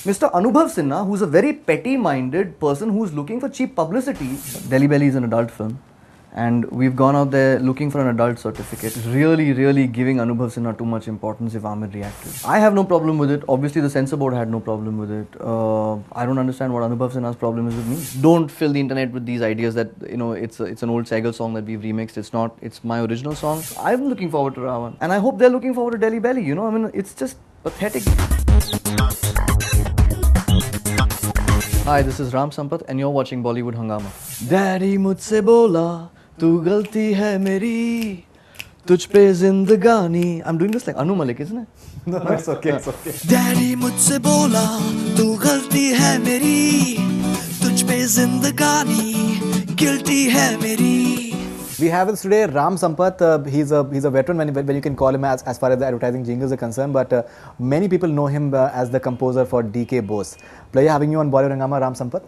Mr. Anubhav Sinha, who's a very petty-minded person who's looking for cheap publicity. Delhi Belly is an adult film, and we've gone out there looking for an adult certificate. Really giving Anubhav Sinha too much importance if Amir reacted. I have no problem with it. Obviously, the censor board had no problem with it. I don't understand what Anubhav Sinha's problem is with me. Don't fill the internet with these ideas that, you know, it's an old Saigal song that we've remixed. It's not. It's my original song. I'm looking forward to Ravan, and I hope they're looking forward to Delhi Belly. You know, I mean, it's just pathetic. Hi, this is Sampath and you're watching Bollywood Hungama. Daddy मुझसे बोला तू गलती है मेरी तुझ पे जिंदगानी. I'm doing this like Anu Malik, isn't it? No, it's okay, it's okay. Daddy मुझसे बोला तू गलती है मेरी तुझ पे जिंदगानी guilty है मेरी. We have with us today Ram Sampath. He's a veteran when you can call him as far as the advertising jingles are concerned, but many people know him as the composer for D K Bose. Pleasure having you on Bollywood Hungama, Ram Sampath.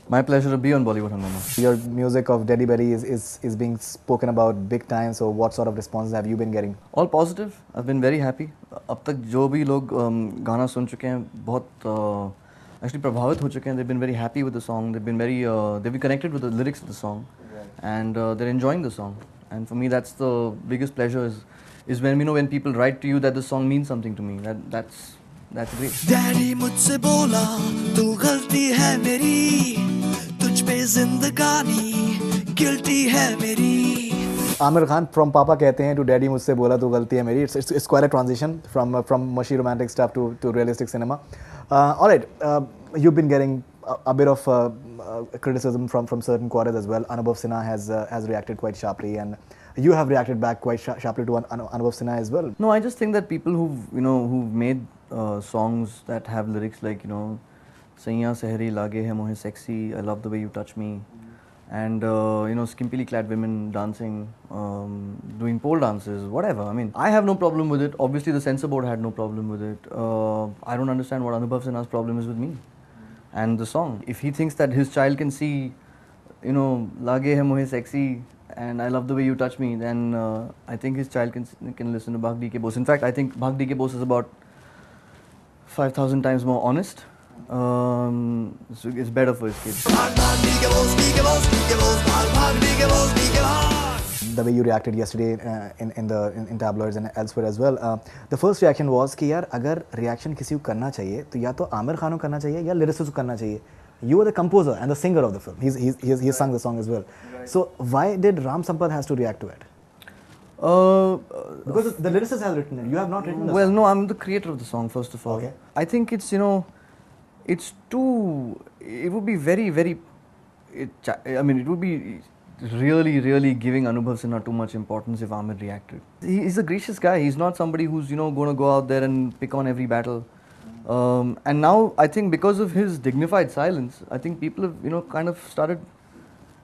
My pleasure to be on Bollywood Hungama. Your music of Delhi Belly is being spoken about big time. So what sort of responses have you been getting? All positive. I've been very happy. अब तक जो भी लोग गाना सुन चुके हैं बहुत actually प्रभावित हो चुके हैं. They've been very happy with the song. They've been connected with the lyrics of the song. And they're enjoying the song, and for me that's the biggest pleasure is when, you know, when people write to you that the song means something to me. That's great. Daddy मुझसे बोला तू गलती है मेरी तुझ पे जिंदगानी guilty है मेरी. Amir Khan from Papa कहते हैं to Daddy मुझसे बोला तू गलती है मेरी. It's quite a transition from mushy romantic stuff to realistic cinema. All right, you've been getting a bit of criticism from certain quarters as well. Anubhav Sinha has reacted quite sharply, and you have reacted back quite sharply to Anubhav Sinha as well. No, I just think that people who've made songs that have lyrics like, you know, Saiya Sehri lage hai mohe sexy, I love the way you touch me, and you know, skimpily clad women dancing, doing pole dances, whatever. I mean, I have no problem with it. Obviously, the censor board had no problem with it. I don't understand what Anubhav Sinha's problem is with me and the song. If he thinks that his child can see, you know, lage hai mohe sexy and I love the way you touch me, then I think his child can listen to D K Bose. In fact, I think D K Bose is about 5,000 times more honest. So it's better for his kids. The way you reacted yesterday in tabloids and elsewhere as well, the first reaction was कि यार अगर reaction किसी को करना चाहिए तो या तो आमिर खान को करना चाहिए या lyricist को करना चाहिए. You are the composer and the singer of the film. He's sung the song as well. Right. So why did Ram Sampath has to react to it? Because the lyricist has written it. You have not written the song. No, I'm the creator of the song, first of all. Okay. I think it's, you know, it's too. It would be it would be really giving Anubhav Sinha too much importance if Amir reacted. He's a gracious guy. He's not somebody who's, you know, going to go out there and pick on every battle. And now I think because of his dignified silence, I think people have, you know, kind of started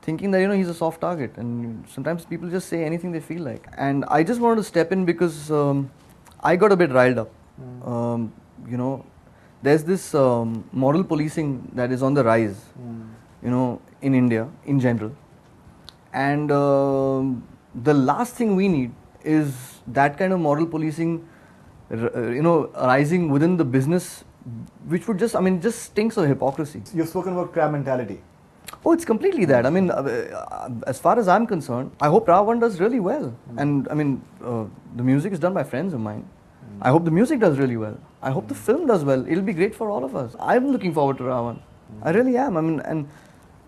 thinking that, you know, he's a soft target, and sometimes people just say anything they feel like. And I just wanted to step in because I got a bit riled up. You know, there's this moral policing that is on the rise, you know, in India in general. And the last thing we need is that kind of moral policing, you know, arising within the business, which would just, I mean, just stinks of hypocrisy. You've spoken about crab mentality. Oh, it's completely that. I mean, as far as I'm concerned, I hope Ravan does really well. And I mean, the music is done by friends of mine. I hope the music does really well. I hope the film does well. It'll be great for all of us. I'm looking forward to Ravan. I really am. I mean,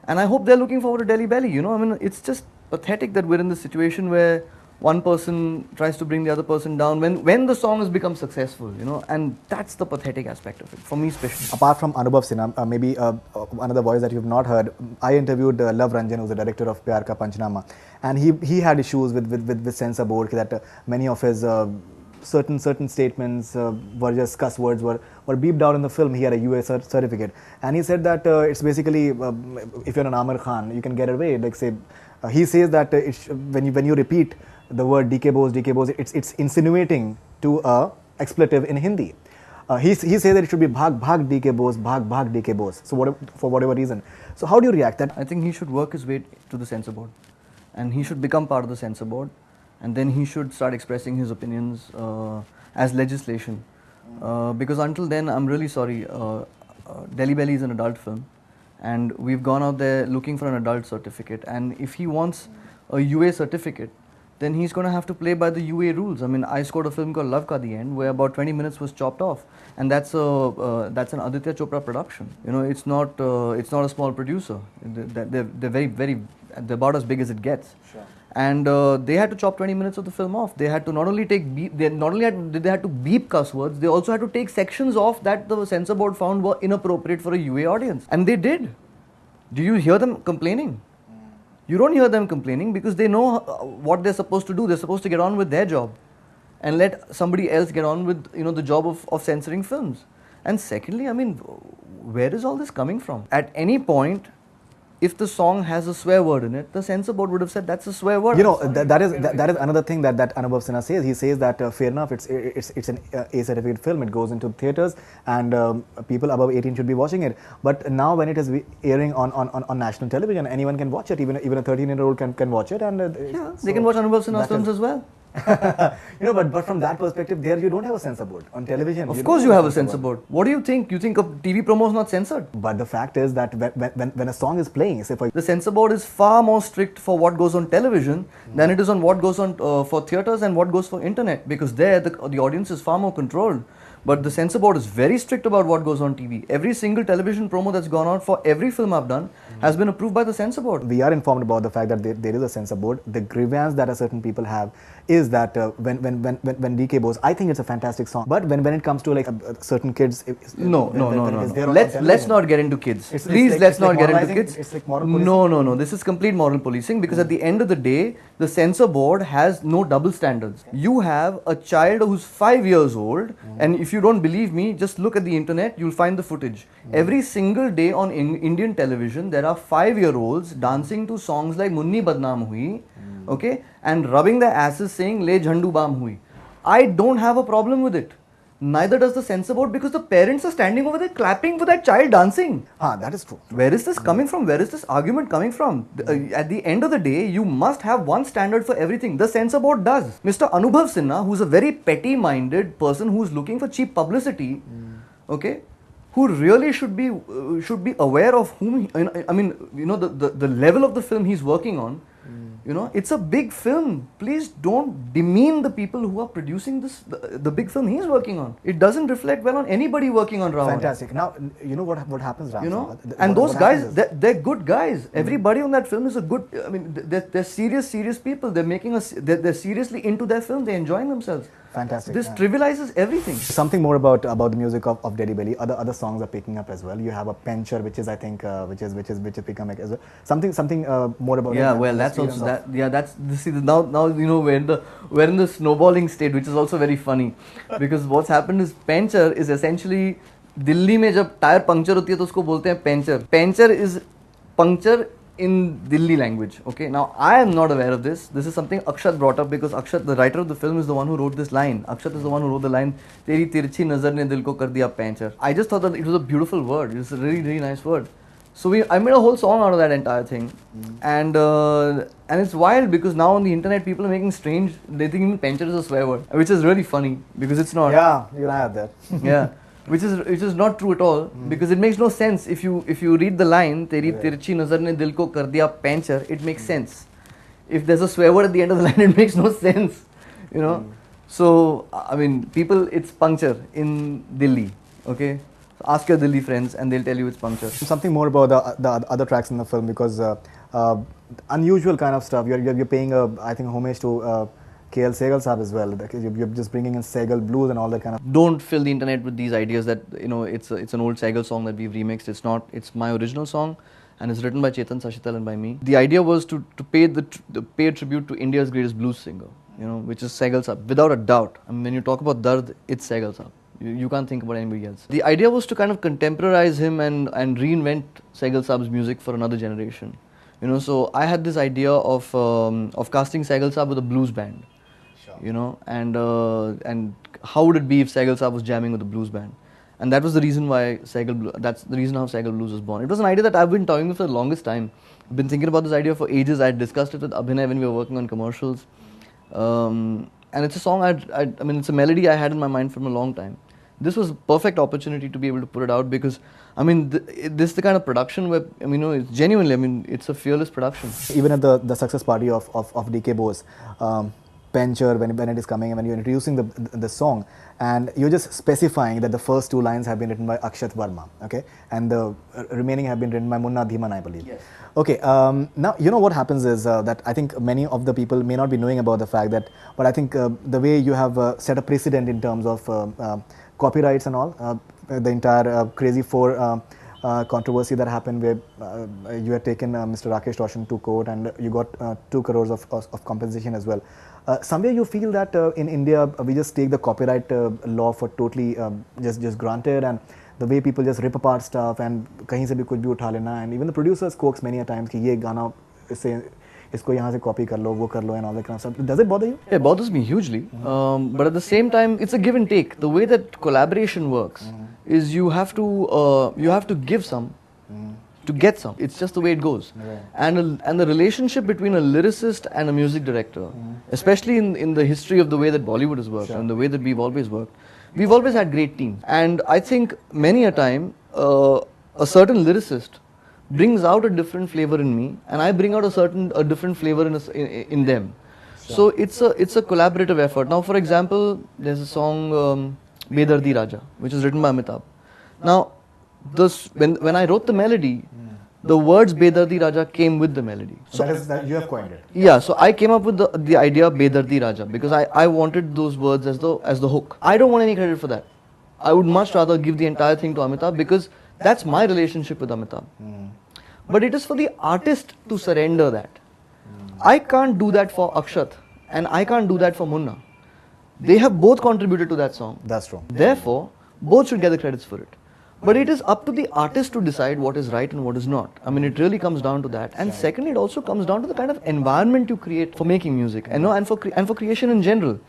and I hope they're looking forward to Delhi Belly. You know, I mean, it's just pathetic that we're in this situation where one person tries to bring the other person down when the song has become successful, you know, and that's the pathetic aspect of it, for me especially. Apart from Anubhav Sinha, maybe another voice that you've not heard, I interviewed Love Ranjan, who's the director of Pyar Ka Panchnama, and he had issues with censor board that many of his certain statements were just cuss words, were beeped out in the film. He had a US certificate, and he said that it's basically if you're an Amir Khan, you can get away. Like say, he says that when you repeat the word D K Bose, it's insinuating to a expletive in Hindi. He says that it should be bhag D K Bose, bhag D K Bose. So for whatever reason. So how do you react that? I think he should work his way to the censor board, and he should become part of the censor board, and then he should start expressing his opinions as legislation. Because until then, I'm really sorry, Delhi Belly is an adult film, and we've gone out there looking for an adult certificate. And if he wants a UA certificate, then he's going to have to play by the UA rules. I mean, I scored a film called Love Ka the End, where about 20 minutes was chopped off, and that's an Aditya Chopra production. You know, it's not a small producer. They're about as big as it gets. Sure. And they had to chop 20 minutes of the film off. They had to not only did they had to beep cuss words, they also had to take sections off that the censor board found were inappropriate for a UA audience, and they did. Do you hear them complaining? You don't hear them complaining because they know what they're supposed to do. They're supposed to get on with their job and let somebody else get on with, you know, the job of censoring films. And secondly, I mean, where is all this coming from? At any point, if the song has a swear word in it, the censor board would have said that's a swear word. You know, that is another thing that Anubhav Sinha says. He says that fair enough, it's an A certificate film. It goes into theatres, and people above 18 should be watching it. But now when it is airing on national television, anyone can watch it. Even a 13-year-old can watch it, and yeah, they can watch Anubhav Sinha's films as well. You know, but from that perspective, there you don't have a censor board on television. Of course, you have a censor board. What do you think? You think a TV promo is not censored? But the fact is that when a song is playing, say for the censor board is far more strict for what goes on television than it is on what goes on for theatres and what goes for internet, because there the audience is far more controlled. But the censor board is very strict about what goes on TV. Every single television promo that's gone out for every film I've done has been approved by the censor board. We are informed about the fact that there is a censor board. The grievance that certain people have is that when D K Bose, I think it's a fantastic song, but when it comes to like certain kids, no. Let's not get into kids. Please, let's not get into kids. It's like moral policing. No. This is complete moral policing, because at the end of the day, the censor board has no double standards. You have a child who's 5 years old, and if you don't believe me, just look at the internet, you'll find the footage. Every single day on Indian television, there are 5-year-olds dancing to songs like Munni Badnaam Hui, okay, and rubbing their asses saying Le Jhandu Baam Hui. I don't have a problem with it. Neither does the censor board, because the parents are standing over there clapping for that child dancing. That is true. Where is this coming from? Where is this argument coming from? At the end of the day, you must have one standard for everything. The censor board does. Mr. Anubhav Sinha, who's a very petty-minded person who's looking for cheap publicity, okay, who really should be aware of whom, the level of the film he's working on. You know, it's a big film. Please don't demean the people who are producing this, the big film he's working on. It doesn't reflect well on anybody working on Ravan. Fantastic. Now, you know what happens, Ram? You know, and those guys, they're good guys. Everybody on that film is a good, I mean, they're serious people. They're seriously into their film. They're enjoying themselves. Fantastic. This trivializes everything. Something more about the music of Delhi Belly. Other songs are picking up as well. You have a Pencher, which is, I think, which is picking up as well. Something more about. Yeah, well, that's also that. Yeah, that's now you know we're in the snowballing state, which is also very funny, because what's happened is Pencher is essentially Delhi में जब tyre puncture होती है तो उसको बोलते हैं puncture. Pencher is puncture in Delhi language. Okay, now I am not aware of this. This is something Akshat brought up, because Akshat, the writer of the film, is the one who wrote this line. Akshat is the one who wrote the line, तेरी तिरछी नजर ने दिल को कर दिया puncture. I just thought that it was a beautiful word. It's a really nice word. So I made a whole song out of that entire thing, and it's wild because now on the internet people are making strange. They think even pencher is a swear word, which is really funny because it's not. Yeah, you and I have that. Yeah. Which is not true at all, because it makes no sense. If you read the line, तेरी तिरछी नजर ने दिल को कर दिया puncture, it makes sense. If there's a swear word at the end of the line, it makes no sense, you know. So I mean, people, it's puncture in Delhi, okay. So ask your Delhi friends, and they'll tell you it's puncture. Something more about the other tracks in the film, because unusual kind of stuff. You're paying I think homage to. KL Sehgal Saab as well. You're just bringing in Sehgal blues and all that kind of. Don't fill the internet with these ideas that, you know, it's an old Sehgal song that we've remixed. It's not. It's my original song, and it's written by Chetan Sashital and by me. The idea was to pay a tribute to India's greatest blues singer, you know, which is Sehgal Saab, without a doubt. I mean, when you talk about Dard, it's Sehgal Saab. You can't think about anybody else. The idea was to kind of contemporize him and reinvent Sehgal Saab's music for another generation. You know, so I had this idea of casting Sehgal Saab with a blues band. You know, and how would it be if Sehgal Saab was jamming with a blues band? And that was the reason why that's the reason how Sehgal Blues was born. It was an idea that I've been toying with for the longest time. I've been thinking about this idea for ages. I had discussed it with Abhinay when we were working on commercials. And it's a song, I mean, it's a melody I had in my mind from a long time. this was a perfect opportunity to be able to put it out, because I mean this is the kind of production where, I mean, it's genuinely, I mean, it's a fearless production. Even at the success party of D K Bose, Pencher, when it is coming, when you're introducing the song, and you're just specifying that the first 2 lines have been written by Akshat Verma, okay, and the remaining have been written by Munna Dhiman, I believe. Yes. Okay, now you know what happens is that I think many of the people may not be knowing about the fact that, but I think the way you have set a precedent in terms of copyrights and all, the entire Crazy 4 controversy that happened, where you had taken Mr. Rakesh Roshan to court and you got 2 crores of compensation as well. Somewhere you feel that in India we just take the copyright law for totally just granted, and the way people just rip apart stuff and kahin se bhi kuch bhi utha lena, and even the producers coax many a times ki ye gana isko yahan se copy kar lo, wo kar lo, and all that kind of stuff. Does it bother you? It bothers me hugely, but at the same time, it's a give and take. The way that collaboration works is you have to give some to get some. It's just the way it goes. Right. And the relationship between a lyricist and a music director, especially in the history of the way that Bollywood has worked, and the way that we've always worked, we've always had great teams. And I think many a time a certain lyricist brings out a different flavor in me, and I bring out a different flavor in them. So it's a collaborative effort. Now, for example, there's a song Bedardi Raja, which is written by Amitabh. Now, when I wrote the melody, the words Bedardi Raja came with the melody. So that you have coined it. Yeah, so I came up with the idea of Bedardi Raja because I wanted those words as the hook. I don't want any credit for that. I would much rather give the entire thing to Amitabh, because that's my relationship with Amitabh. But it is for the artist to surrender that. I can't do that for Akshat, and I can't do that for Munna. They have both contributed to that song. That's true. Therefore, both should get the credits for it. But it is up to the artist to decide what is right and what is not. I mean, it really comes down to that. And secondly, it also comes down to the kind of environment you create for making music, and for creation in general.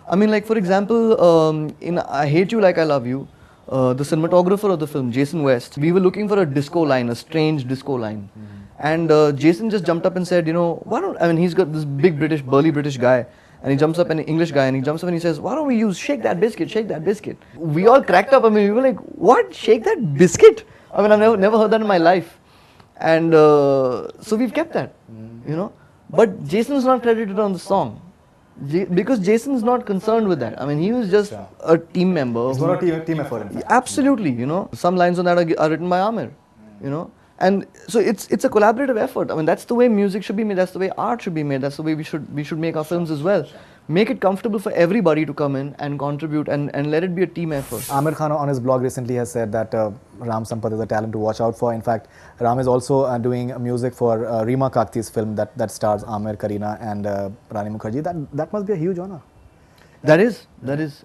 I mean, like for example, in I Hate You Like I Love You, the cinematographer of the film, Jason West, we were looking for a disco line, a strange disco line. And Jason just jumped up and said, why don't, I mean, he's got this big burly British guy, and he jumps up, an English guy, and he jumps up and he says, why don't we use Shake That Biscuit, Shake That Biscuit. We all cracked up. I mean, we were like, what? Shake That Biscuit? I mean, I've never heard that in my life. And so we've kept that, But Jason's not credited on the song. Because Jason's not concerned with that. I mean, he was just a team member. It's not a team effort. Absolutely, Some lines on that are written by Amir, And so it's a collaborative effort. I mean, that's the way music should be made. That's the way art should be made. That's the way we should make our films as well. Make it comfortable for everybody to come in and contribute, and let it be a team effort. Amir Khan on his blog recently has said that Ram Sampath is a talent to watch out for. In fact, Ram is also doing music for Reema Kakti's film that stars Amir, Kareena and Rani Mukherjee. That must be a huge honor. That is.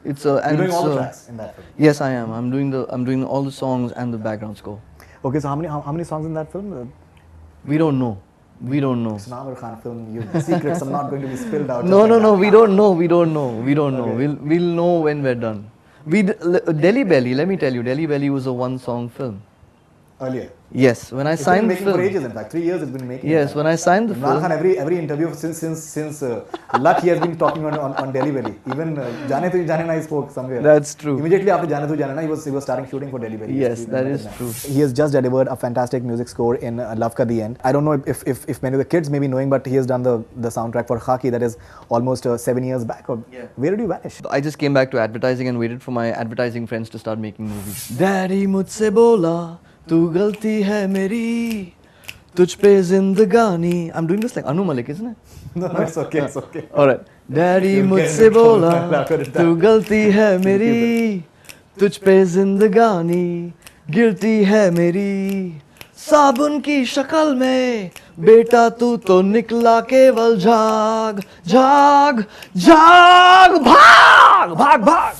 It's You're doing all the tracks in that film. Yes, I am. I'm doing all the songs and the background score. Okay, so how many songs in that film? We don't know. It's an Amir Khan film. Secrets are not going to be spilled out. No. We don't know. Okay. We'll know when we're done. Delhi Belly. Let me tell you, Delhi Belly was a one-song film. Earlier. Yes, when I signed the film. It's been making for ages, in fact. 3 years it's been making. Yes, when I signed the film. Imran Khan, every interview since Luck, he has been talking on Delhi Belly. Even Jaane Tu Jaane Na he spoke somewhere. That's true. Immediately after Jaane Tu Jaane Na, he was starting shooting for Delhi Belly. Yes, that is true. He has just delivered a fantastic music score in Love Ka The End. I don't know if many of the kids may be knowing, but he has done the soundtrack for Khaki, that is almost 7 years back. Where did you vanish? I just came back to advertising and waited for my advertising friends to start making movies. Daddy mujhse bola, tu galti hai meri, तुझ पे जिंदगानी. I'm doing this like Anu Malik, isn't it? No, it's okay, it's okay. Alright. Daddy मुझसे बोला तू गलती है मेरी, तुझ पे जिंदगानी गिरती है मेरी, साबुन की शक्ल में बेटा तू तो निकला केवल झाग झाग झाग, भाग भाग भाग.